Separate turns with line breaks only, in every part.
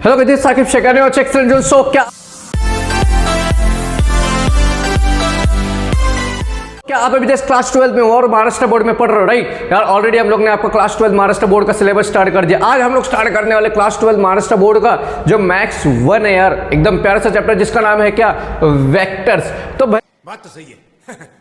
Hello विदित साकिब शेखानी और excellent जो सो क्या आप अभी जस्ट क्लास 12 में हो और महाराष्ट्र बोर्ड में पढ़ रहे हो, राइट यार। ऑलरेडी हम लोग ने आपका क्लास 12 महाराष्ट्र बोर्ड का सिलेबस स्टार्ट कर दिया। आज हम लोग स्टार्ट करने वाले क्लास 12 महाराष्ट्र बोर्ड का जो मैथ्स 1 है यार, एकदम प्यारा सा चैप्टर जिसका नाम है क्या, वेक्टर्स। तो
बात तो सही है।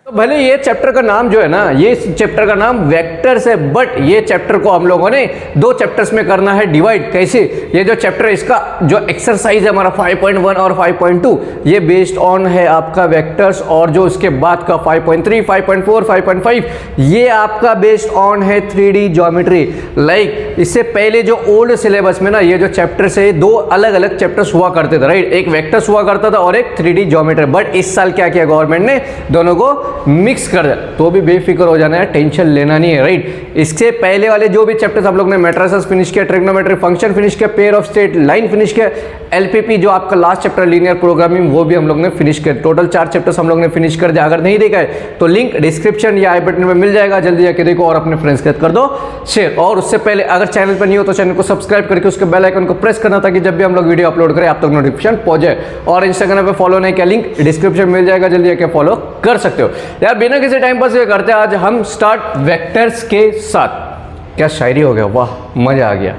तो भले ये चैप्टर का नाम जो है ना, ये चैप्टर का नाम वेक्टर्स है, बट ये चैप्टर को हम लोगों ने दो चैप्टर्स में करना है डिवाइड। कैसे? ये जो चैप्टर है इसका जो एक्सरसाइज है हमारा 5.1 और 5.2 ये बेस्ड ऑन है आपका वेक्टर्स, और जो इसके बाद का 5.3, 5.4, 5.5 ये आपका बेस्ड ऑन है 3D ज्योमेट्री। लाइक इससे पहले जो ओल्ड सिलेबस में ना ये जो चैप्टर्स है दो अलग अलग चैप्टर्स हुआ करते थे, राइट। एक वेक्टर्स हुआ करता था और एक 3D ज्योमेट्री। बट इस साल क्या किया गवर्नमेंट ने, दोनों को मिक्स कर दिया। तो भी बेफिक्र हो जाना है, टेंशन लेना नहीं है, राइट। इससे पहले वाले जो भी चैप्टर्स हम लोग ने मैट्रिसेस फिनिश किया, ट्रिग्नोमेट्री फंक्शन फिनिश किया, pair of straight line finish किया, एलपीपी जो आपका लास्ट चैप्टर लीनियर प्रोग्रामिंग वो भी हम लोग ने फिनिश किया। टोटल 4 चैप्टर्स हम लोग ने फिनिश कर दिया। अगर नहीं देखा है तो लिंक डिस्क्रिप्शन या आई बटन में मिल जाएगा, जल्दी जाके देखो और अपने फ्रेंड्स के साथ कर दो शेयर। और उससे पहले अगर चैनल पर नहीं हो तो चैनल को सब्सक्राइब करके उसके बेल आइकन को प्रेस करना ताकि जब भी हम लोग वीडियो अपलोड करें आप तक नोटिफिकेशन पहुंच जाए। और इंस्टाग्राम पे फॉलो नहीं किया, लिंक डिस्क्रिप्शन मिल जाएगा, जल्दी जाके फॉलो कर सकते हो यार। बिना किसी टाइम पास ये करते हैं, आज हम स्टार्ट वेक्टर्स के साथ। क्या शायरी हो गया, वाह मजा आ गया।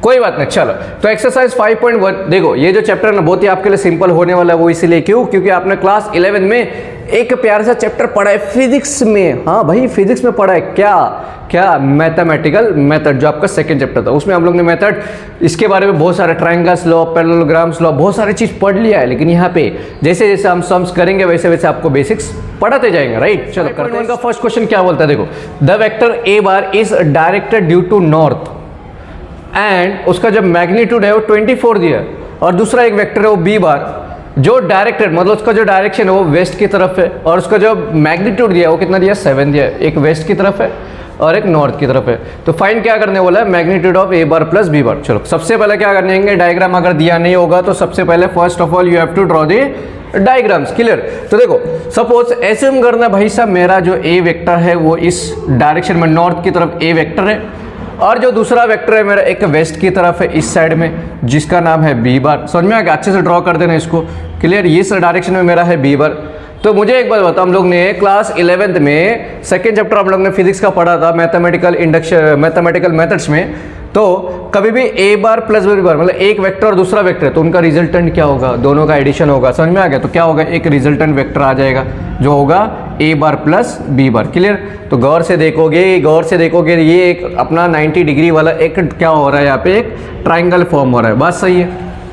कोई बात नहीं, चलो। तो एक्सरसाइज 5.1 देखो, ये जो चैप्टर ना बहुत ही आपके लिए सिंपल होने वाला है। वो इसीलिए क्यों, क्योंकि आपने क्लास 11 में एक प्यारा सा चैप्टर पढ़ा है फिजिक्स में। हाँ भाई, फिजिक्स में पढ़ा है क्या मैथमेटिकल मेथड, जो आपका सेकंड चैप्टर था। उसमें हम लोग ने मेथड इसके बारे में बहुत सारे ट्रायंगल्स लॉ, पैरेललोग्राम्स लॉ, बहुत सारी चीज पढ़ लिया है। लेकिन यहाँ पे जैसे जैसे हम सम्स करेंगे वैसे वैसे आपको बेसिक्स पढ़ाते जाएंगे, राइट। चलो करते हैं। उनका फर्स्ट क्वेश्चन क्या बोलता है, देखो। The vector A bar is directed due to north and उसका जो मैग्नीट्यूड है वो 24 दिया है, और दूसरा एक वेक्टर है वो बी बार जो डायरेक्टेड मतलब उसका जो डायरेक्शन है वो वेस्ट की तरफ है, और उसका जो मैग्नीट्यूड दिया है वो कितना दिया, 7 दिया है। एक वेस्ट की तरफ है और एक नॉर्थ की तरफ है। तो फाइंड क्या करने बोला है, magnitude of A bar plus B bar. चलो सबसे पहले क्या करने होंगे, डायग्राम अगर दिया नहीं होगा तो सबसे पहले first of all you have to draw the diagrams. Clear. तो देखो सपोज एज्यूम करना भाई साहब, मेरा जो ए वेक्टर है वो इस डायरेक्शन में नॉर्थ की तरफ ए वेक्टर है, और जो दूसरा वेक्टर है मेरा एक वेस्ट की तरफ है इस साइड में, जिसका नाम है बी बार। समझ में आ गया, अच्छे से ड्रॉ कर देना इसको। क्लियर। इस डायरेक्शन में मेरा है बी बार। तो मुझे एक बात बताओ, हम लोग ने क्लास 11th में सेकेंड चैप्टर हम लोग ने फिजिक्स का पढ़ा था, मैथमेटिकल मेथड्स में। तो कभी भी ए बार प्लस बी बार मतलब एक वेक्टर और दूसरा वेक्टर है तो उनका रिजल्टेंट क्या होगा, दोनों का एडिशन होगा। समझ में आ गया। तो क्या होगा, एक रिजल्टेंट वेक्टर आ जाएगा जो होगा ए बार प्लस बी बार। क्लियर। तो गौर से देखोगे ये एक अपना 90 डिग्री वाला एक क्या हो रहा है, यहाँ पे एक ट्राइंगल फॉर्म हो रहा है। बात सही है,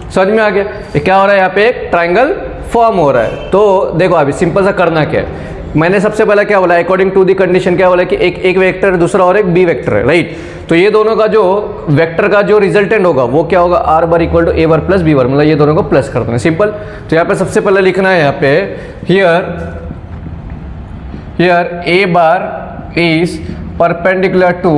समझ में आ गया। ये क्या हो रहा है, यहाँ पे एक ट्राइंगल फॉर्म हो रहा है। तो देखो अभी सिंपल सा करना क्या है, मैंने सबसे पहले क्या बोला, अकॉर्डिंग टू दी कंडीशन क्या बोला कि एक वेक्टर है दूसरा और एक बी वेक्टर है, राइट। तो ये दोनों का जो वेक्टर का जो रिजल्टेंट होगा वो क्या होगा, R bar equal to A bar plus B bar, मतलब ये दोनों को प्लस कर देना, सिंपल। तो यहाँ पे सबसे पहले लिखना है, यहाँ पे here A bar is perpendicular to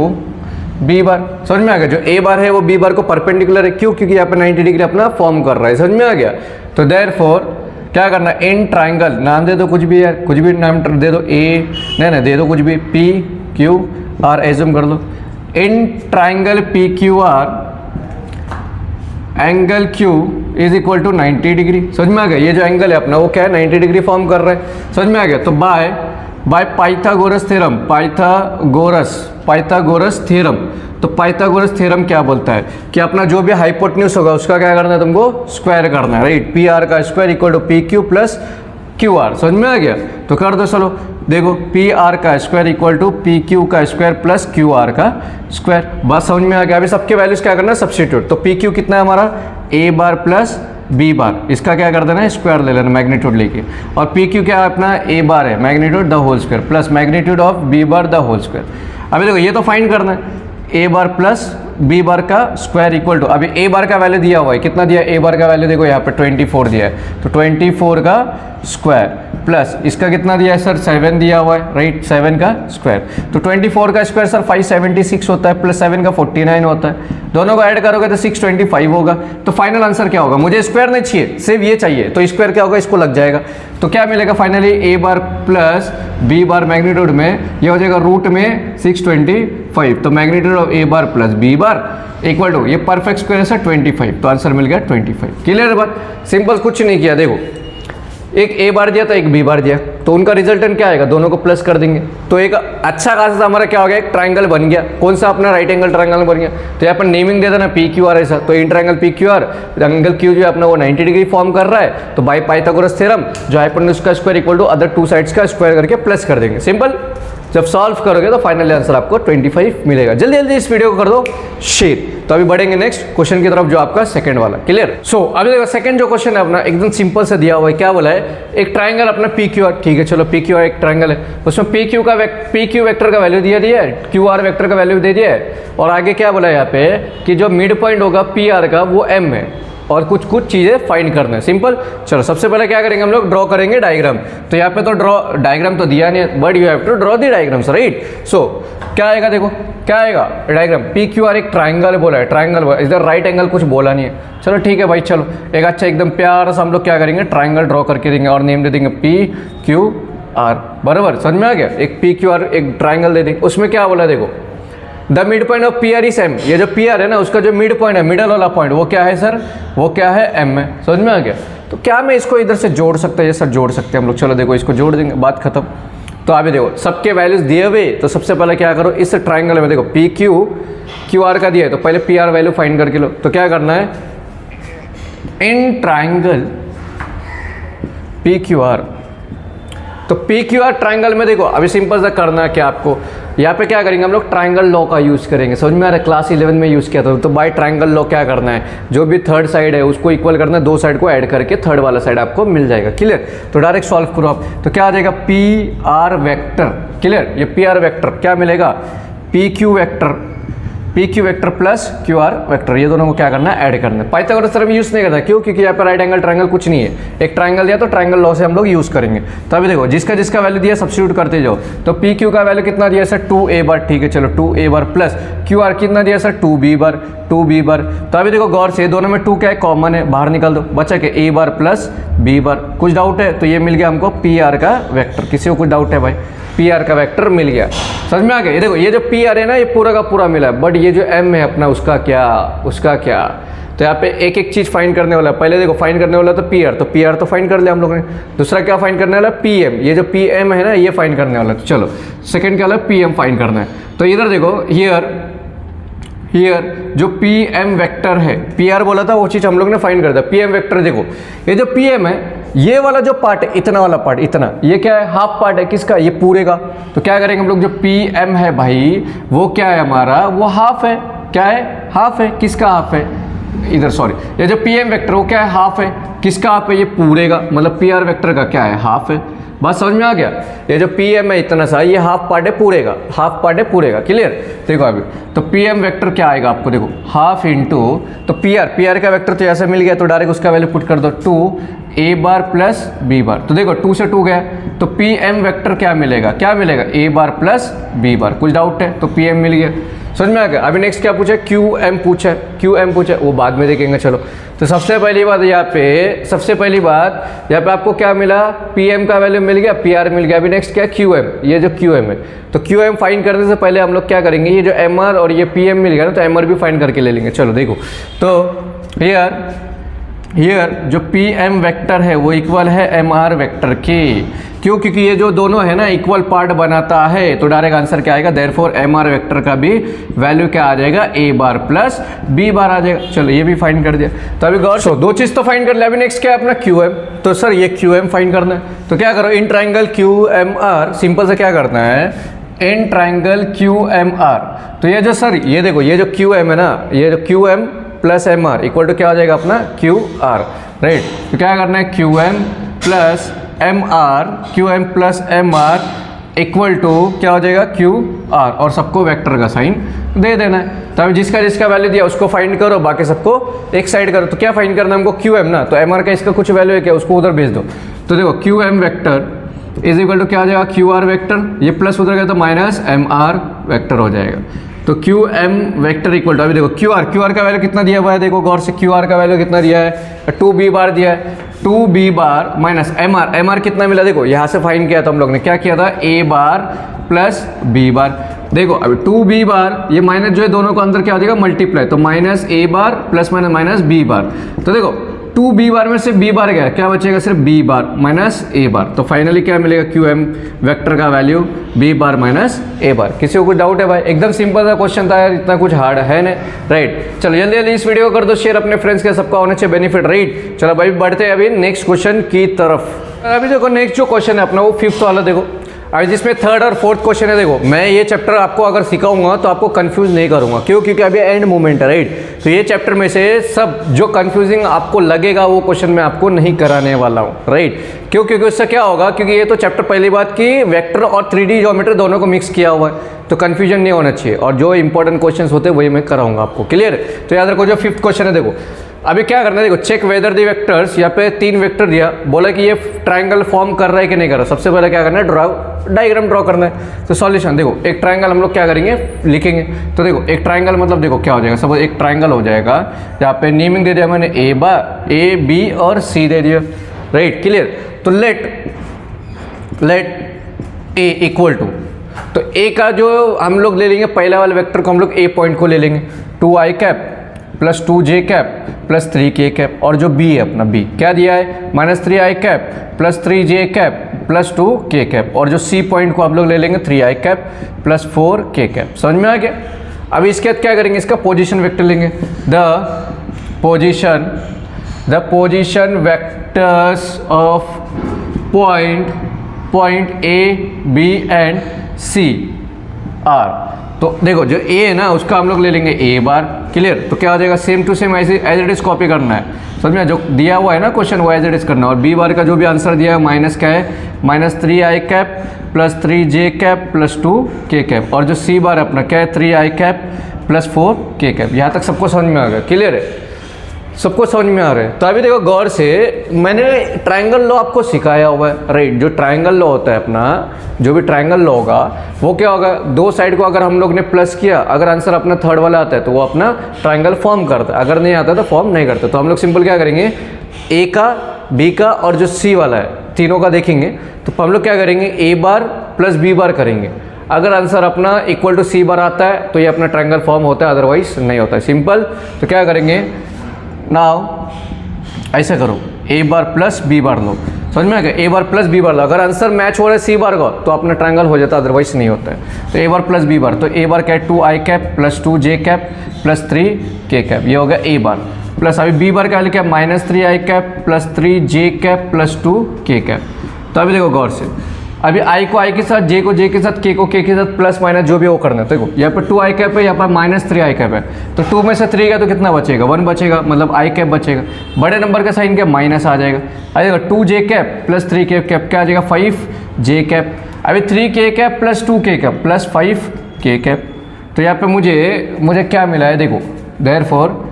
B bar. समझ में आ गया। जो ए बार है वो बी बार को परपेंडिकुलर है, क्यों, क्योंकि यहाँ पे 90 डिग्री अपना फॉर्म कर रहा है। समझ में आ गया। तो देयरफॉर क्या करना, इन ट्राइंगल, नाम दे दो कुछ भी यार, कुछ भी नाम दे दो, ए नहीं दे दो कुछ भी, पी क्यू आर एज्यूम कर लो। In triangle P Q R angle Q is equal to 90 degree. समझ में आ गया। ये जो एंगल है अपना वो क्या है, 90 डिग्री फॉर्म कर रहा है। समझ में आ गया। तो बाय पाइथागोरस थ्योरम। तो पाइथागोरस थ्योरम क्या बोलता है कि अपना जो भी हाइपोटेन्यूज होगा उसका क्या करना है, तुमको स्क्वायर करना है, राइट। पी आर का square equal to P Q plus Q R. समझ में आ गया। तो कर दो, चलो देखो, पी आर का square equal to P Q का स्क्वायर प्लस क्यू आर का स्क्वायर। बात समझ में आ गया। अभी सबके वैल्यूज क्या करना है, सब्स्टिट्यूट। तो पी क्यू कितना है हमारा, ए बार प्लस बी बार, इसका क्या कर देना है, स्क्वायर ले लेना मैग्नीट्यूड लेके। और पी क्यू क्या है अपना, ए बार है, magnitude the whole square plus magnitude of B bar the whole square. अभी देखो ये तो फाइंड करना है, ए बार प्लस बी बार का स्क्वायर इक्वल टू, अभी ए बार का वैल्यू दिया हुआ है, कितना दिया, ए बार का वैल्यू देखो यहाँ पे 24 दिया है। तो 24 का स्क्वायर प्लस इसका कितना दिया है सर, 7 दिया हुआ है, राइट। 7 का स्क्वायर, तो 24 का स्क्वायर सर 576 होता है, प्लस 7 का 49 होता है। दोनों को ऐड करोगे तो 625 होगा। तो फाइनल आंसर क्या होगा, मुझे स्क्वायर नहीं चाहिए, सिर्फ ये चाहिए। तो स्क्वायर क्या होगा, इसको लग जाएगा। तो क्या मिलेगा finally, A bar plus B bar magnitude में ये हो जाएगा रूट में 625 5, तो magnitude of A bar plus B bar equal to, ये परफेक्ट स्क्वायर है 25, तो आंसर मिल गया 25। क्लियर है बात, सिंपल, कुछ नहीं किया। देखो एक ए बार दिया था, एक बी बार दिया, तो उनका रिजल्टेंट क्या आएगा, दोनों को प्लस कर देंगे, तो एक अच्छा खासा हमारा क्या हो गया, एक ट्राइंगल बन गया। कौन सा, अपना राइट एंगल ट्राइंगल बन गया। तो यहाँ पर नेमिंग दे देना पी क्यू आर ऐसा, तो इन triangle P Q R, angle Q जो है अपना वो 90 डिग्री फॉर्म कर रहा है, तो बाय पाइथागोरस थ्योरम जो हाइपोटेन्यूज का square equal to other two sides का स्क्वायर करके प्लस कर देंगे। सिंपल, जब सॉल्व करोगे तो फाइनली आंसर आपको 25 मिलेगा। जल्दी जल्दी इस वीडियो को कर दो शेयर। तो अभी बढ़ेंगे नेक्स्ट क्वेश्चन की तरफ, जो आपका सेकंड वाला। क्लियर। सो अभी देखो सेकंड जो क्वेश्चन है अपना एकदम सिंपल से दिया हुआ है। क्या बोला है, एक ट्राइंगल अपना पी क्यू आर, ठीक है चलो पी क्यू आर एक ट्राइंगल है, उसमें पी क्यू वेक्टर का वैल्यू दिया है, क्यू आर वेक्टर का वैल्यू दे दिया है, और आगे क्या बोला है यहाँ पे कि जो मिड पॉइंट होगा पी आर का वो एम है, और कुछ कुछ चीज़ें फाइंड करना है। सिंपल, चलो सबसे पहले क्या करेंगे हम लोग, ड्रॉ करेंगे डायग्राम। तो यहाँ पे तो डायग्राम तो दिया नहीं है, but you have to draw the diagrams, right. So क्या आएगा, देखो क्या आएगा डायग्राम, पी क्यू आर एक ट्राइंगल बोला है, ट्राइंगल इधर राइट एंगल कुछ बोला नहीं है। चलो ठीक है भाई, चलो एक अच्छा एकदम प्यारा सा हम लोग क्या करेंगे, ट्राइंगल ड्रॉ करके देंगे और नेम दे देंगे पी क्यू आर। बराबर, समझ में आ गया। एक पी क्यू आर एक ट्राइंगल दे देंगे, उसमें क्या बोला देखो, the mid point of P R is M. ये जो पी आर है ना, उसका जो मिड पॉइंट है, मिडल वाला पॉइंट, वो क्या है सर, वो क्या है एम है। समझ में आ गया। तो क्या मैं इसको इधर से जोड़ सकता है, ये सर जोड़ सकते हैं हम लोग। चलो देखो इसको जोड़ देंगे, बात खत्म। तो अभी देखो सबके वैल्यूज दिए हुए, तो सबसे पहले क्या करो, इस ट्राइंगल में देखो पी क्यू आर का दिया है, तो पहले पी आर वैल्यू फाइंड करके लो। तो क्या करना है, in triangle P Q are, तो पी क्यू आर ट्राइंगल में देखो अभी सिंपल सा करना है क्या आपको, यहाँ पे क्या करेंगे हम लोग, ट्राइंगल लॉ का यूज़ करेंगे। समझ में आ रहा है, क्लास 11 में यूज़ किया था। तो बाय ट्राइंगल लॉ क्या करना है, जो भी थर्ड साइड है उसको इक्वल करना है, दो साइड को ऐड करके थर्ड वाला साइड आपको मिल जाएगा। क्लियर। तो डायरेक्ट सॉल्व करो आप, तो क्या आ जाएगा, पी आर वेक्टर। क्लियर, ये पी आर वेक्टर क्या मिलेगा, P Q vector plus Q R vector, ये दोनों को क्या करना है, ऐड करना है। पाइथागोरस थ्योरम यूज नहीं करता, क्यों, क्योंकि यहाँ पर राइट एंगल ट्राइंगल कुछ नहीं है, एक ट्राइंगल दिया तो ट्राइंगल लॉ से हम लोग यूज करेंगे। तो अभी देखो जिसका जिसका वैल्यू दिया सब्स्टिट्यूट करते जाओ। तो पी क्यू का वैल्यू कितना दिया सर, 2a बार, ठीक है चलो 2a bar plus Q are कितना दिया सर, 2b बार। तो अभी देखो गौर से, दोनों में 2 क्या है, कॉमन है, बाहर निकाल दो, बचा के a बार प्लस b बार। कुछ डाउट है, तो ये मिल गया हमको पी आर का वेक्टर। किसी को कुछ डाउट है भाई, पी आर का वेक्टर मिल गया, समझ में आ गया। ये देखो ये जो पी आर है ना, ये पूरा का पूरा मिला है, बट ये जो एम है अपना, उसका क्या। तो यहाँ पे एक एक चीज़ फाइंड करने वाला है। पहले देखो फाइंड करने वाला तो पी आर तो फाइंड कर लिया हम लोगों ने। दूसरा क्या फाइंड करने वाला, पी एम, ये जो पी एम है ना, ये फाइंड करने वाला है। तो चलो सेकंड क्या वाला, पी एम फाइंड करना है। तो इधर देखो हियर जो पी एम वेक्टर है, पी आर बोला था वो चीज़ हम लोग ने फाइंड कर दिया। पी एम वेक्टर देखो, ये जो पी एम है, ये वाला जो पार्ट है, इतना वाला पार्ट, इतना, ये क्या है, हाफ पार्ट है किसका, ये पूरे का। तो क्या करेंगे हम लोग, जो पी एम है भाई, वो क्या है हमारा, वो हाफ है। क्या है, हाफ है। किसका हाफ है, इधर सॉरी, ये जो पी एम वेक्टर वो क्या है, हाफ है। किसका हाफ है, ये पूरे का, मतलब पी आर वेक्टर का क्या है, हाफ है। बात समझ में आ गया। ये जो पी एम है इतना सा, ये हाफ पार्ट है पूरे का। क्लियर। देखो अभी तो पी एम वेक्टर क्या आएगा आपको, देखो हाफ इंटू, तो पी आर का वेक्टर तो ऐसे मिल गया, तो डायरेक्ट उसका वैल्यू पुट कर दो, 2a बार प्लस b बार। तो देखो 2 से 2 गया, तो पी एम वेक्टर क्या मिलेगा, a बार प्लस b बार। कुछ डाउट है, तो पी एम मिल गया, समझ में आ गया। अभी नेक्स्ट क्या पूछा, क्यू एम पूछा, वो बाद में देखेंगे। चलो तो सबसे पहली बात यहाँ पे आपको क्या मिला, पी एम का वैल्यू मिल गया, पी आर मिल गया। अभी नेक्स्ट क्या, क्यू एम, ये जो क्यू एम है, तो क्यू एम फाइंड करने से पहले हम लोग क्या करेंगे, ये जो एम आर और ये पी एम मिल गया ना, तो एम आर भी फाइंड करके ले लेंगे। चलो देखो, तो हियर जो पी एम वेक्टर है वो इक्वल है एम आर वेक्टर के। क्यों, क्योंकि ये जो दोनों है ना इक्वल पार्ट बनाता है, तो डायरेक्ट आंसर क्या आएगा, देयरफॉर एम आर वेक्टर का भी वैल्यू क्या आ जाएगा, a बार प्लस b बार आ जाएगा। चलो ये भी फाइंड कर दिया। तो अभी गौर, दो चीज़ तो फाइंड कर लिया। अभी नेक्स्ट क्या है अपना, क्यू एम। तो सर ये क्यू एम फाइंड करना है, तो क्या करो, in triangle Q M R, simple से क्या करना है, in triangle Q M R. तो ये जो सर, ये देखो ये जो क्यू एम है ना, ये जो Q M plus M R equal to क्या हो जाएगा अपना, क्यू आर, राइट। तो क्या करना है, Q M plus M R equal to क्या हो जाएगा, क्यू आर, और सबको वेक्टर का साइन दे देना है। तो अभी जिसका जिसका वैल्यू दिया उसको फाइंड करो, बाकी सबको एक साइड करो। तो क्या फाइंड करना है हमको, क्यू एम ना, तो एम आर का इसका कुछ वैल्यू है क्या, उसको उधर भेज दो। तो देखो Q M vector is equal to क्या आ जाएगा, क्यू आर वेक्टर, ये प्लस उधर गया तो माइनस एम आर वेक्टर हो जाएगा। तो Q M vector equal to, अभी देखो क्यू आर का वैल्यू कितना दिया हुआ है, देखो गौर से, क्यू आर का वैल्यू कितना दिया है, 2b बार दिया है, 2b बार माइनस एम आर कितना मिला, देखो यहाँ से फाइंड किया था हम लोग ने, क्या किया था, a बार प्लस b बार। देखो अभी 2b बार, ये माइनस जो है दोनों को अंदर क्या हो जाएगा, मल्टीप्लाई, तो minus a bar plus minus minus b बार। तो देखो 2b बार में से b बार गया, क्या बचेगा, सिर्फ b बार माइनस a बार। तो फाइनली क्या मिलेगा, qm वेक्टर का value b bar minus a बार। किसी को कुछ डाउट है भाई? एकदम सिंपल सा क्वेश्चन था यार, इतना कुछ हार्ड है ना, राइट। चलो जल्दी जल्दी इस वीडियो को कर दो शेयर अपने फ्रेंड्स के, सबका होना चाहिए बेनिफिट, राइट। चलो भाई बढ़ते हैं अभी नेक्स्ट क्वेश्चन की तरफ। अभी देखो नेक्स्ट जो क्वेश्चन है अपना वो 5th वाला देखो, अभी जिसमें 3rd और 4th क्वेश्चन है। देखो मैं ये चैप्टर आपको अगर सिखाऊंगा तो आपको कंफ्यूज नहीं करूंगा, क्यों, क्योंकि अभी एंड मोमेंट है, राइट। तो ये चैप्टर में से सब जो कंफ्यूजिंग आपको लगेगा वो क्वेश्चन मैं आपको नहीं कराने वाला हूँ, राइट। क्यों, क्योंकि उससे क्या होगा, क्योंकि ये तो चैप्टर पहली बात की वेक्टर और 3D ज्योमेट्री दोनों को मिक्स किया हुआ है, तो कंफ्यूजन नहीं होना चाहिए, और जो इंपॉर्टेंट क्वेश्चन होते हैं वही मैं कराऊंगा आपको, क्लियर। तो याद रखो जो 5th क्वेश्चन है, देखो अभी क्या करना है, देखो चेक वेदर दी वेक्टर्स, यहाँ पे 3 वेक्टर दिया, बोला कि ये ट्रायंगल फॉर्म कर रहा है कि नहीं कर रहा। सबसे पहले क्या करना है, डायग्राम ड्रॉ करना है। तो सॉल्यूशन देखो, एक ट्रायंगल हम लोग क्या करेंगे, लिखेंगे। तो देखो एक ट्रायंगल मतलब देखो क्या हो जाएगा, सपोज एक ट्रायंगल हो जाएगा, यहाँ पे नेमिंग दे दिया मैंने ए बी और सी दे दिया, राइट, क्लियर। तो लेट ए इक्वल टू, तो ए का जो हम लोग ले लेंगे पहला वाले वेक्टर को हम लोग ए पॉइंट को ले लेंगे, 2i cap plus 2j cap plus 3k cap, और जो b है अपना b क्या दिया है, minus 3i cap plus 3j cap plus 2k cap, और जो c पॉइंट को आप लोग ले लेंगे 3i cap plus 4k cap. समझ में आ गया? अभी इसके बाद क्या करेंगे, इसका पोजीशन वेक्टर लेंगे, the position vectors of point a b and c are. तो देखो जो a है ना उसका हम लोग ले लेंगे a बार, क्लियर। तो क्या हो जाएगा, सेम टू सेम ऐसे एज इट इज कॉपी करना है, समझ में, जो दिया हुआ है ना क्वेश्चन वो एज इट इज करना है। और b बार का जो भी आंसर दिया है माइनस क्या है, minus 3i cap plus 3j cap plus 2k cap, और जो c बार अपना क्या है, 3i cap plus 4k cap. यहाँ तक सबको समझ में आ गया, क्लियर है, सबको समझ में आ रहा है। तो अभी देखो गौर से, मैंने ट्रायंगल लॉ आपको सिखाया हुआ है, राइट। जो ट्रायंगल लॉ होता है अपना, जो भी ट्रायंगल लॉ होगा वो क्या होगा, दो साइड को अगर हम लोग ने प्लस किया, अगर आंसर अपना 3rd वाला आता है तो वो अपना ट्रायंगल फॉर्म करता है, अगर नहीं आता तो फॉर्म नहीं करता। तो हम लोग सिंपल क्या करेंगे, ए का, बी का और जो सी वाला है तीनों का देखेंगे, तो हम लोग क्या करेंगे, ए बार प्लस बी बार करेंगे। अगर आंसर अपना इक्वल टू सी बार आता है तो ये अपना ट्रायंगल फॉर्म होता है, अदरवाइज नहीं होता है, सिंपल। तो क्या करेंगे, नाउ ऐसा करो, ए बार प्लस बी बार लो, समझ में आ गया, ए बार प्लस बी बार लो। अगर आंसर मैच हो रहा है सी बार का तो अपना ट्रायंगल हो जाता है, अदरवाइज नहीं होता है। तो ए बार प्लस बी बार, तो ए बार क्या है, 2i cap plus 2j cap plus 3k cap, ये हो गया ए बार। प्लस अभी बी बार क्या लिखा है, minus 3i cap plus 3j cap plus 2k cap. तो अभी देखो गौर से, अभी i को i के साथ, j को j के साथ, k को k के साथ, प्लस माइनस जो भी वो करना है। देखो यहाँ पर 2i कैप है, यहाँ पर माइनस 3i कैप है, तो 2 में से 3 गया तो कितना बचेगा, 1 बचेगा, मतलब i कैप बचेगा। बड़े नंबर का साइन क्या, माइनस आ जाएगा, आ जाएगा 2j cap plus 3k cap, क्या आ जाएगा 5j कैप। अभी 3k cap plus 2k cap plus 5k cap. तो यहाँ पे मुझे क्या मिला है, देखो therefore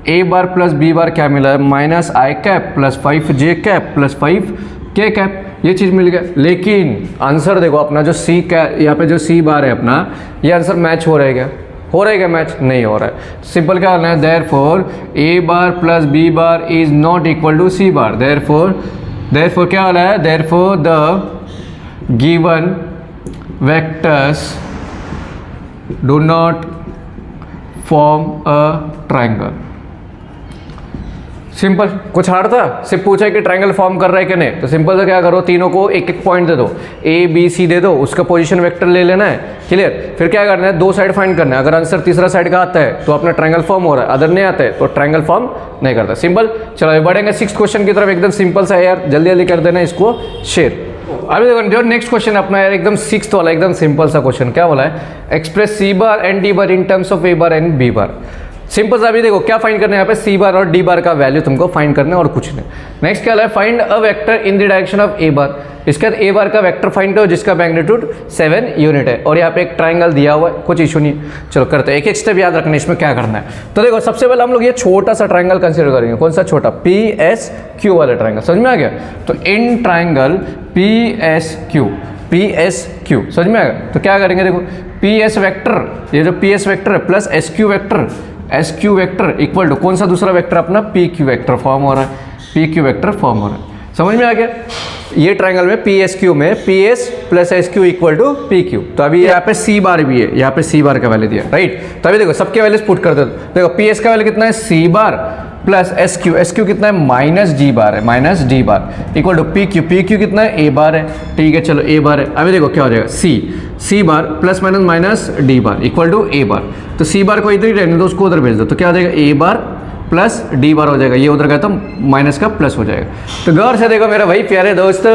A bar plus B बार क्या मिला है, minus i cap plus 5j cap plus 5k cap, ये चीज़ मिल गया। लेकिन आंसर देखो अपना जो सी का, यहाँ पे जो सी बार है अपना, ये आंसर मैच हो रहेगा, क्या मैच नहीं हो रहा है। सिंपल क्या करना है, therefore A bar plus B bar is not equal to C bar, therefore क्या वाला है, therefore the given vectors do not form a triangle. Simple, कुछ हार्ड था, सिर्फ पूछा है कि ट्रायंगल फॉर्म कर रहा है कि नहीं। तो सिंपल से क्या करो, तीनों को एक एक पॉइंट दे दो, ए बी सी दे दो, उसका पोजीशन वेक्टर ले लेना है, क्लियर। फिर क्या करना है, दो साइड फाइंड करना है। अगर आंसर तीसरा साइड का आता है तो अपना ट्रायंगल फॉर्म हो रहा है, अदर नहीं आता है तो ट्रायंगल फॉर्म नहीं करता, सिंपल। चलो अभी बढ़ेंगे 6th क्वेश्चन की तरफ, एकदम सिंपल सा है यार, जल्दी जल्दी कर देना इसको शेयर। अभी देखो जो नेक्स्ट क्वेश्चन अपना यार एकदम 6th वाला, एकदम सिंपल सा क्वेश्चन, क्या बोला है, express C bar and D bar in terms of A bar and B bar. Simple सा, अभी देखो क्या फाइंड करना है, यहाँ पे सी बार और डी बार का वैल्यू तुमको फाइंड करना है और कुछ नहीं। नेक्स्ट क्या है, find a vector in the direction of A bar. इसके बाद ए बार का वेक्टर फाइंड करो जिसका मैग्नीट्यूड 7 यूनिट है, और यहाँ पे एक ट्रायंगल दिया हुआ है, कुछ इशू नहीं। चलो करते हैं, एक एक स्टेप याद रखना इसमें क्या करना है। तो देखो सबसे पहले हम लोग ये छोटा सा ट्रायंगल कंसिडर करेंगे, कौन सा छोटा, PSQ वाला ट्रायंगल, समझ में आ गया। तो इन ट्रायंगल PSQ समझ में आ गया। तो क्या करेंगे, देखो PS वेक्टर, ये जो PS वेक्टर है plus SQ vector equal to कौन सा दूसरा वेक्टर अपना PQ वेक्टर फॉर्म हो रहा है, PQ वेक्टर फॉर्म हो रहा है, समझ में आ गया। ये ट्राइंगल में पी एस क्यू में P S plus S Q equal to P Q. तो अभी यहाँ पे सी बार भी है, यहाँ पे सी बार का वैल्यू दिया, राइट। तो अभी देखो सबके वैल्यूज पुट कर दो। देखो पी एस का वैल्यू कितना है, C bar plus S Q कितना है, माइनस जी बार है, minus D bar equal to P Q कितना है, ए बार है, ठीक है चलो ए बार है। अभी देखो क्या हो जाएगा, C bar plus minus minus D bar equal to A bar. तो सी बार को इधर ही रहने दो, उसको उधर भेज दो, तो क्या हो जाएगा ए बार प्लस डी बार हो जाएगा, ये उधर गया तो माइनस का प्लस हो जाएगा। तो गौर से देखो मेरा भाई प्यारे दोस्तों,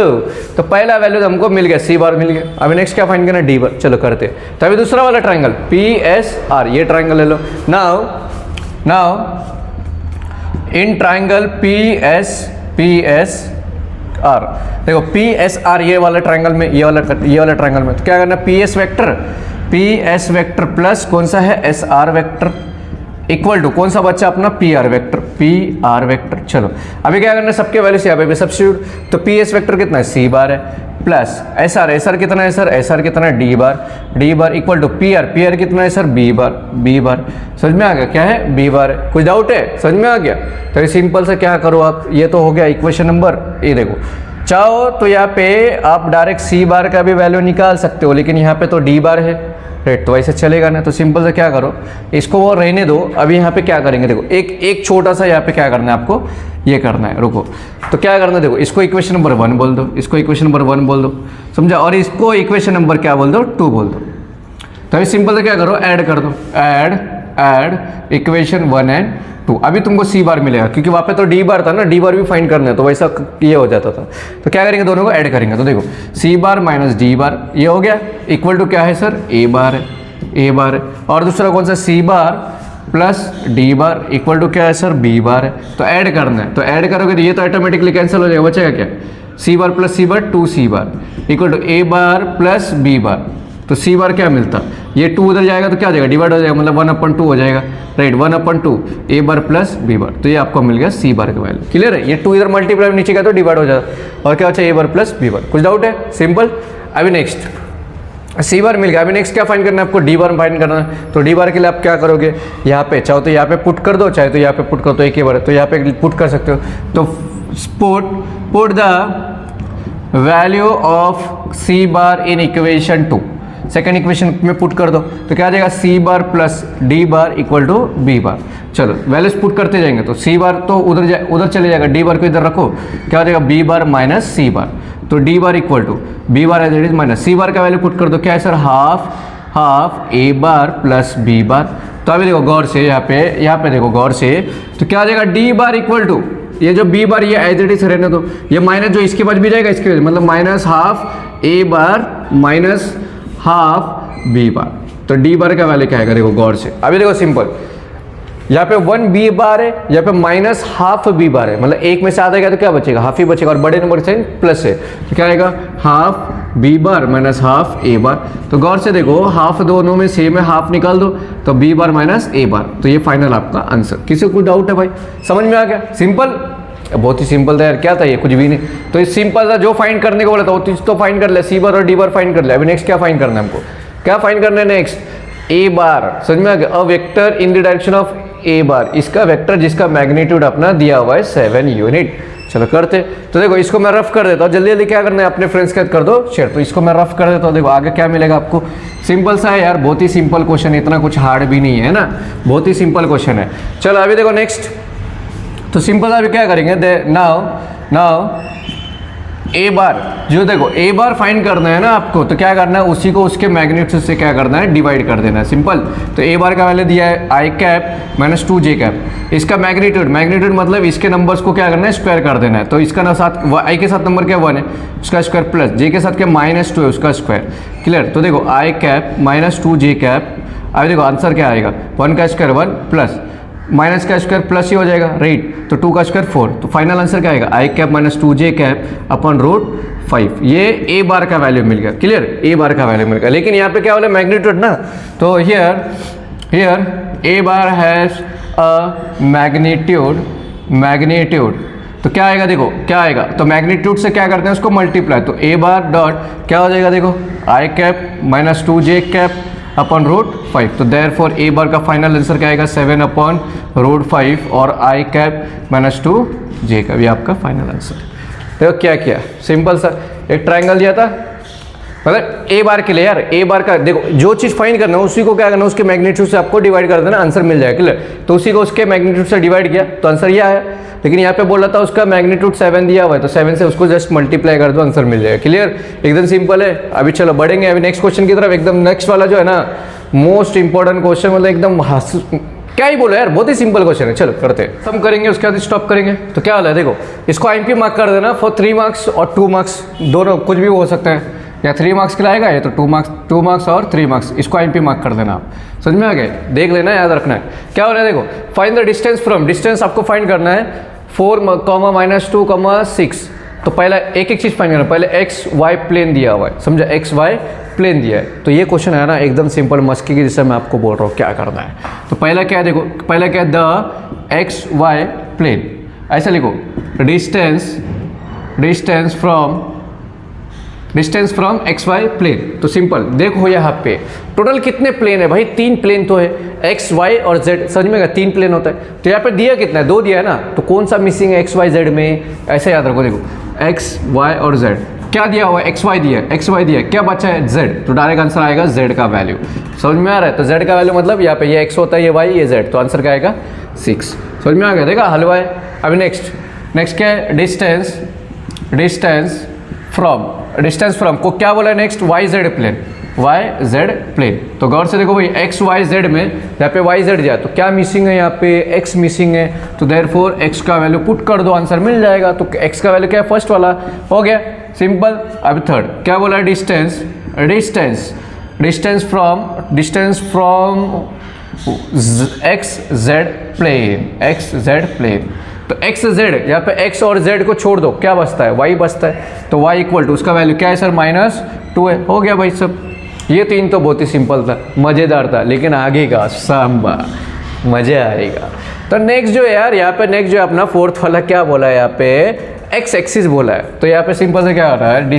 तो पहला वैल्यू तो हमको मिल गया, सी बार मिल गया। अभी नेक्स्ट क्या फाइंड करना है, डी बार, चलो करते। तो अभी दूसरा वाला ट्राइंगल पी एस आर, ये ट्राइंगल ले लो। Now in triangle P S R, देखो पी एस आर ये वाला ट्राइंगल में, ये वाला ट्राइंगल में, तो क्या करना है, पी एस वेक्टर प्लस कौन सा है, S R vector equal to कौन सा बच्चा अपना, पी आर वेक्टर। चलो अभी क्या करना है, सबके वैल्यूज यहाँ पे सब्स्टिट्यूट। तो पी एस वेक्टर कितना है, सी बार है प्लस एस आर कितना है सर, एस आर कितना है, D bar equal to P R कितना है सर, बी बार। समझ में आ गया क्या है, बी बार है। कुछ डाउट है, समझ में आ गया। तो ये सिंपल से क्या करो आप, ये तो हो गया इक्वेशन नंबर, ये देखो चाहो तो यहाँ पे आप डायरेक्ट सी बार का भी वैल्यू निकाल सकते हो, लेकिन यहाँ पे तो डी बार है, राइट, तो ऐसे चलेगा ना। तो सिंपल से क्या करो, इसको वो रहने दो। अभी यहाँ पे क्या करेंगे, देखो एक छोटा सा यहाँ पे क्या करना है आपको, ये करना है, रुको। तो क्या करना है, देखो इसको इक्वेशन नंबर 1 बोल दो, इसको इक्वेशन नंबर 1 बोल दो, समझा, और इसको इक्वेशन नंबर क्या बोल दो, 2 बोल दो। तो अभी सिंपल से क्या करो, ऐड कर दो, ऐड इक्वेशन 1 एंड 2। अभी तुमको सी बार मिलेगा, क्योंकि वहाँ पे तो डी बार था ना, डी बार भी फाइंड करना है, तो वैसा ये हो जाता था। तो क्या करेंगे, दोनों को ऐड करेंगे। तो देखो सी बार माइनस डी बार, ये हो गया इक्वल टू क्या है सर, ए बार है। और दूसरा कौन सा, C bar plus D bar equal to क्या है सर, बी बार है। तो ऐड करना है, तो ऐड करोगे तो ये तो ऑटोमेटिकली कैंसिल हो जाएगा, बचेगा क्या, C bar plus C bar 2 C bar equal to A bar plus B bar. तो सी बार क्या मिलता, ये 2 उधर जाएगा तो क्या हो जाएगा, डिवाइड हो जाएगा, मतलब 1/2 हो जाएगा, राइट, 1/2 ए बार प्लस बी बार। तो ये आपको मिल गया सी बार का वैल्यू, क्लियर है। ये 2 इधर मल्टीप्लाई नीचे गया तो डिवाइड हो जाता, और क्या होता है, ए बार प्लस बी बार। कुछ डाउट है, सिंपल। अभी नेक्स्ट सी बार मिल गया। अभी नेक्स्ट क्या फाइंड करना है आपको, डी बार फाइंड करना है। तो डी बार के लिए आप क्या करोगे, यहाँ पे चाहो तो यहाँ पे पुट कर दो, चाहे तो यहाँ पे पुट कर दो, एक ही बार तो यहाँ पे पुट कर सकते हो। तो put the value of C bar in equation 2, second equation में पुट कर दो। तो क्या आ जाएगा, C bar plus D bar equal to B bar. चलो वैल्यूज पुट करते जाएंगे। तो सी बार तो उधर चले जाएगा, डी बार को इधर रखो, क्या हो जाएगा, B bar minus C bar. तो D bar equal to B bar as it is minus C bar का वैल्यू पुट कर दो, क्या है sir, half A bar plus B bar. तो अभी देखो गौर से, यहाँ पे देखो गौर से, तो क्या आ जाएगा, डी बार इक्वल टू ये जो बी बार ये एज इट इज रहने दो, ये माइनस जो इसके बाद भी जाएगा इसके बाद, मतलब minus half A bar minus half B bar. तो डी बार का वैल्यू क्या आएगा, देखो गौर से। अभी देखो सिंपल, यहाँ पे 1 बी बार है, यहाँ पे माइनस हाफ बी बार है, मतलब एक में से आधा गया तो क्या बचेगा, हाफ ही बचेगा, और बड़े नंबर से प्लस है, तो क्या आएगा, half B bar minus half A bar. तो गौर से देखो, हाफ दोनों में सेम है, हाफ निकाल दो, तो बी बार माइनस ए बार। तो ये फाइनल आपका आंसर। किसी को कोई डाउट है भाई, समझ में आ गया, सिंपल, बहुत ही सिंपल था यार, क्या था ये, कुछ भी नहीं। तो ये सिंपल था, जो फाइंड करने को बोला था वो तो फाइंड कर लिया, सी बार और डी बार फाइंड कर लिया। अभी नेक्स्ट क्या फाइंड करना है हमको, क्या फाइंड करना है नेक्स्ट, ए बार। समझ में आ गया, a vector in the direction of A bar, इसका वेक्टर जिसका मैग्नीट्यूड अपना दिया हुआ है 7 यूनिट। चलो करते। तो देखो इसको मैं रफ कर देता हूँ, जल्दी जल्दी क्या करना है, अपने फ्रेंड्स के साथ कर दो शेयर। तो इसको मैं रफ कर देता हूँ, देखो आगे क्या मिलेगा आपको, सिंपल सा है यार, बहुत ही सिंपल क्वेश्चन है, इतना कुछ हार्ड भी नहीं है ना, बहुत ही सिंपल क्वेश्चन है। चलो अभी देखो नेक्स्ट, तो सिंपल अभी क्या करेंगे, नाउ ए बार, जो देखो ए बार फाइंड करना है ना आपको, तो क्या करना है, उसी को उसके मैग्नीट्यूड से क्या करना है, डिवाइड कर देना है, सिंपल। तो ए बार का वैल्यू दिया है आई कैप माइनस 2 जे कैप, इसका मैग्नीट्यूड मतलब इसके नंबर्स को क्या करना है, स्क्वायर कर देना है। तो इसका ना साथ आई के साथ नंबर क्या 1 है, उसका स्क्वायर प्लस जे के साथ क्या -2 है, उसका स्क्वायर, क्लियर। तो देखो आई कैप माइनस 2 जे कैप, अभी देखो आंसर क्या आएगा, 1 का स्क्वायर 1 प्लस माइनस का स्क्वायर प्लस ही हो जाएगा, राइट। तो 2 का स्क्वायर 4, तो फाइनल आंसर क्या आएगा, आई कैप माइनस 2 जे कैप अपॉन रूट 5। ये ए बार का वैल्यू मिल गया, क्लियर, ए बार का वैल्यू मिल गया। लेकिन यहाँ पे क्या बोले, मैग्नीट्यूड ना, तो here A bar has a magnitude. तो क्या आएगा, देखो क्या आएगा, तो मैग्नीट्यूड से क्या करते हैं, उसको मल्टीप्लाई। तो ए बार डॉट क्या हो जाएगा, देखो आई कैप माइनस 2 जे कैप अपॉन रूट 5। तो देयरफॉर ए बार का फाइनल आंसर क्या आएगा, 7 अपॉन रूट 5 और आई कैप माइनस 2 जे कैप, ये आपका फाइनल आंसर। देखो क्या किया, सिंपल सा एक ट्राइंगल दिया था, मतलब ए बार के लिए यार, ए बार का देखो जो चीज़ फाइंड करना है उसी को क्या करना है, उसके मैग्नीट्यूड से आपको डिवाइड कर देना, आंसर मिल जाएगा। क्लियर, तो उसी को उसके मैग्नीट्यूड से डिवाइड किया तो आंसर ये आया। लेकिन यहाँ पे बोल रहा था उसका मैग्नीट्यूड 7 दिया हुआ है, तो 7 से उसको जस्ट मल्टीप्लाई कर दो, आंसर मिल जाएगा। क्लियर, एकदम सिंपल है। अभी चलो बढ़ेंगे अभी नेक्स्ट क्वेश्चन की तरफ। एकदम नेक्स्ट वाला जो है ना मोस्ट इंपॉर्टेंट क्वेश्चन, मतलब एकदम क्या ही बोलो यार, बहुत ही सिंपल क्वेश्चन है। चलो करते हैं, सम करेंगे उसके बाद स्टॉप करेंगे। तो क्या वाला है देखो, इसको आईएमपी मार्क कर देना फॉर 3 मार्क्स और 2 मार्क्स, दोनों कुछ भी हो सकता है, या 3 मार्क्स के लाएगा या तो 2 मार्क्स और 3 मार्क्स, इसको आईएमपी मार्क कर देना। आप समझ में आ गए, देख लेना, याद रखना है। क्या हो रहा है देखो, find the distance from, distance आपको फाइंड करना है 4, -2, 6। तो पहला एक एक चीज़ फाइंड करना, पहले एक्स वाई प्लेन दिया हुआ है, समझा, एक्स वाई प्लेन दिया है। तो ये क्वेश्चन है ना एकदम सिंपल मस्की की, जिससे मैं आपको बोल रहा हूँ क्या करना है। तो पहला क्या है देखो, पहला क्या है, द एक्स वाई प्लेन, ऐसा लिखो, distance from X Y plane. तो सिंपल देखो यहाँ पे टोटल कितने प्लेन है भाई, 3 प्लेन तो है, एक्स वाई और जेड, समझ में, 3 प्लेन होता है। तो यहाँ पे दिया कितना है, 2 दिया है ना, तो कौन सा मिसिंग है एक्स वाई जेड में, ऐसे याद रखो। देखो एक्स वाई और जेड, क्या दिया हुआ है, एक्स वाई दिया है, एक्स वाई दिया है, क्या बचा है, जेड, तो डायरेक्ट आंसर आएगा जेड का वैल्यू। समझ में आ रहा है, तो जेड का वैल्यू मतलब यहाँ पे ये एक्स होता है, ये वाई, ये जेड, तो आंसर क्या आएगा 6। समझ में आ गया, देखा हलवा है। अभी नेक्स्ट क्या है, डिस्टेंस फ्रॉम को क्या बोला है नेक्स्ट, वाई जेड प्लेन। तो गौर से देखो भाई, एक्स वाई जेड में यहाँ पे वाई जेड दिया, तो क्या मिसिंग है, यहाँ पे एक्स मिसिंग है, तो देयरफॉर एक्स का वैल्यू पुट कर दो, आंसर मिल जाएगा। तो एक्स का वैल्यू क्या है, फर्स्ट वाला हो गया, सिंपल। अभी थर्ड क्या बोला है, distance from X Z plane. तो एक्स जेड, यहाँ पे एक्स और जेड को छोड़ दो, क्या बचता है, वाई बचता है। तो वाई इक्वल टू उसका वैल्यू क्या है सर, -2 है। हो गया भाई सब, ये 3 तो बहुत ही सिंपल था, मज़ेदार था, लेकिन आगे का सांबा मज़ा आएगा। तो नेक्स्ट जो है यार, यहाँ पे नेक्स्ट जो है अपना 4th वाला क्या बोला है, यहाँ पे एक्स एक्सिस बोला है। तो यहाँ पे सिंपल से क्या हो रहा है,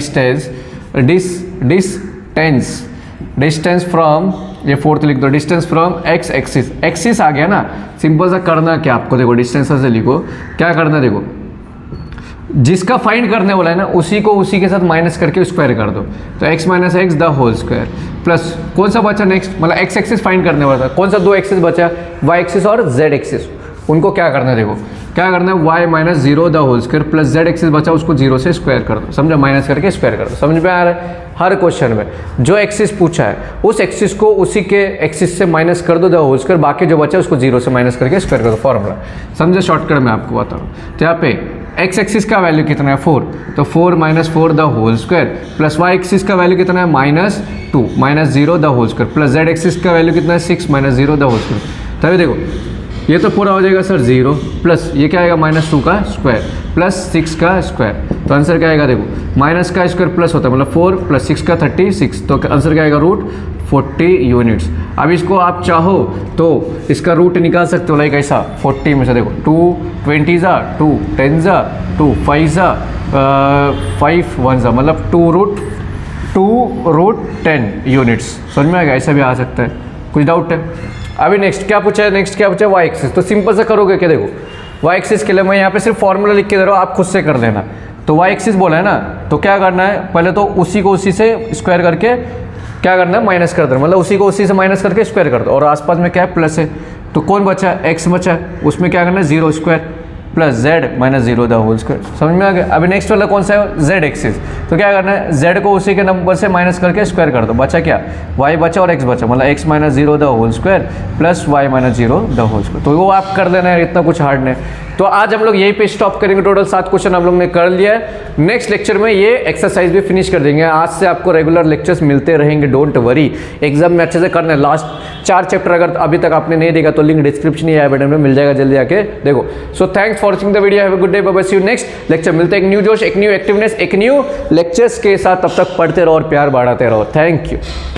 डिस्टेंस फ्रॉम, ये 4th लिख दो, डिस्टेंस फ्रॉम एक्स एक्सिस आ गया ना। सिंपल सा करना क्या आपको, देखो डिस्टेंस से लिखो, क्या करना देखो, जिसका फाइंड करने वाला है ना उसी को उसी के साथ माइनस करके स्क्वायर कर दो। तो x - x the whole square plus कौन सा बचा नेक्स्ट, मतलब x एक्सिस फाइंड करने वाला था, कौन सा 2 एक्सिस बचा, y एक्सिस और z एक्सिस, उनको क्या करना है देखो, क्या करना है, y - 0 the whole square plus z axis बचा उसको 0 से स्क्वायर कर दो, समझा, माइनस करके स्क्वायर कर दो। समझ में आ रहा है, हर क्वेश्चन में जो एक्सिस पूछा है उस एक्सिस को उसी के एक्सिस से माइनस कर दो द होल स्क्वायर, बाकी जो बचा उसको 0 से माइनस करके स्क्वायर कर दो, फॉर्मूला समझे, शॉर्टकट में आपको बता रहा हूँ। तो यहाँ पे एक्स एक्सिस का वैल्यू कितना है 4, तो 4 - 4 the whole square plus Y axis का वैल्यू कितना है -2 - 0 the whole square plus Z axis का वैल्यू कितना है 6 - 0 द होल स्क्वायर। तभी देखो ये तो पूरा हो जाएगा सर 0 प्लस ये क्या आएगा -2 का स्क्वायर प्लस 6 का स्क्वायर। तो आंसर क्या आएगा देखो, माइनस का स्क्वायर प्लस होता है, मतलब 4 + 6 का 36, तो आंसर क्या आएगा √40 यूनिट्स। अब इसको आप चाहो तो इसका रूट निकाल सकते हो, लाइक ऐसा 40 में से देखो 2 20 जा 2 10 जा 2 5 जा 5 1 जा, मतलब 2√10 यूनिट्स। समझ में आएगा, ऐसा भी आ सकता है, कुछ डाउट है। अभी नेक्स्ट क्या पूछा है, वाई एक्सिस। तो सिंपल से करोगे क्या, देखो वाई एक्सिस के लिए मैं यहाँ पे सिर्फ फॉर्मूला लिख के दे रहा हूँ, आप खुद से कर लेना। तो वाई एक्सिस बोला है ना, तो क्या करना है, पहले तो उसी को उसी से स्क्वायर करके क्या करना है, माइनस कर देना, मतलब उसी को उसी से माइनस करके स्क्वायर कर दो, और आसपास में क्या है प्लस है, तो कौन बचा है, एक्स बचा है, उसमें क्या करना है 0 square plus Z - 0 the whole square. समझ में आ गया। अभी नेक्स्ट वाला कौन सा है, जेड एक्सिस। तो क्या करना है, जेड को उसी के नंबर से माइनस करके स्क्वायर कर दो, बचा क्या, वाई बचा और एक्स बचा, मतलब x - 0 the whole square plus y - 0 the whole square. तो वो आप कर देना है, इतना कुछ हार्ड नहीं। तो आज हम लोग यहीं पे स्टॉप करेंगे, टोटल 7 क्वेश्चन हम लोग ने कर लिया है। नेक्स्ट लेक्चर में ये एक्सरसाइज भी फिनिश कर देंगे। आज से आपको रेगुलर लेक्चर्स मिलते रहेंगे, डोंट वरी। एग्जाम में अच्छे से करना है। लास्ट 4 चैप्टर अगर अभी तक आपने नहीं देखा तो लिंक डिस्क्रिप्शन या बटन में मिल जाएगा, जल्दी आके देखो। So thanks for watching the video, have a good day, bye bye, see you next lecture. मिलते हैं एक न्यू जोश, एक न्यू एक्टिवनेस, एक न्यू लेक्चर्स के साथ। तब तक पढ़ते रहो और प्यार बढ़ाते रहो। Thank you.